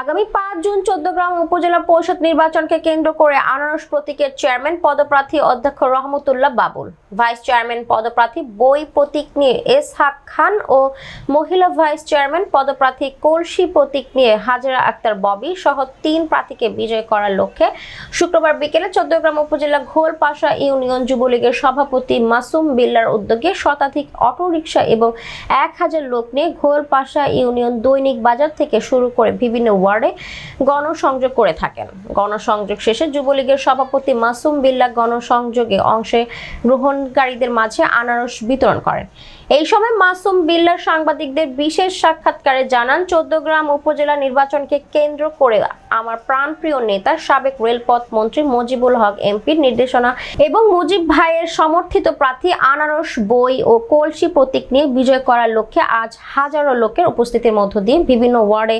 আগামী ৫ জুন চৌদ্দগ্রাম উপজেলা পরিষদ নির্বাচনকে কেন্দ্র করে আনারস প্রতীকের চেয়ারম্যান পদপ্রার্থী অধ্যক্ষ রহমতুল্লাহ বাবুল, ভাইস চেয়ারম্যান পদপ্রার্থী বই প্রতীক নিয়ে এসহাক খান ও মহিলা ভাইস চেয়ারম্যান পদপ্রার্থী কলসি প্রতীক নিয়ে হাজেরা আক্তার ববি সহ ৩ প্রার্থীকে বিজয় করার লক্ষ্যে শুক্রবার বিকেলে চৌদ্দগ্রাম উপজেলা ঘোলপাশা ইউনিয়ন যুবলীগের সভাপতি মাসুম বিল্লার উদ্যোগে শতাধিক অটোরিকশা এবং ১,০০০ লোক নিয়ে ঘোলপাশা ইউনিয়ন দৈনিক বাজার থেকে শুরু করে বিভিন্ন ওয়ার্ডে গণসংযোগ করে থাকেন। গণসংযোগ শেষে যুবলীগের সভাপতি মাসুম বিল্লাহ গণসংযোগে অংশে গ্রহণকারীদের মাঝে আনারস বিতরণ করেন। এই সময় মাসুম বিল্লাহ সাংবাদিকদের বিশেষ সাক্ষাৎকারে জানান, চৌদ্দগ্রাম উপজেলা নির্বাচনকে কেন্দ্র করে আমার প্রাণপ্রিয় নেতা সাবেক রেলপথ মন্ত্রী মুজিবুল হক এমপির নির্দেশনা এবং মুজিব ভাইয়ের সমর্থিত প্রার্থী আনারস, বই ও কলসি প্রতীক নিয়ে বিজয় করার লক্ষ্যে আজ হাজারো লোকের উপস্থিতির মধ্য দিয়ে বিভিন্ন ওয়ার্ডে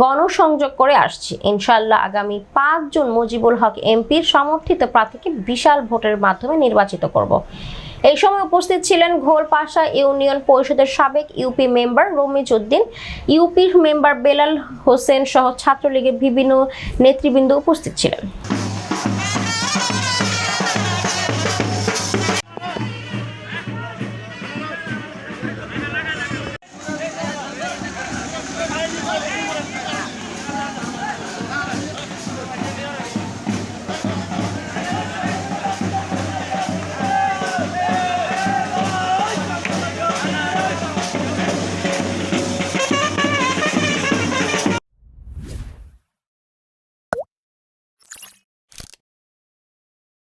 গণসংযোগ করে আসছি। ইনশাআল্লাহ আগামী ৫ জুন মুজিবুল হক এমপির সমর্থিত প্রার্থীকে বিশাল ভোটের মাধ্যমে নির্বাচিত করব। এই সময় উপস্থিত ছিলেন ঘোলপাশা ইউনিয়ন পরিষদের সাবেক UP member Ramiz Uddin, UP member Belal Hossain সহ ছাত্রলীগের বিভিন্ন নেতৃবৃন্দ উপস্থিত ছিলেন।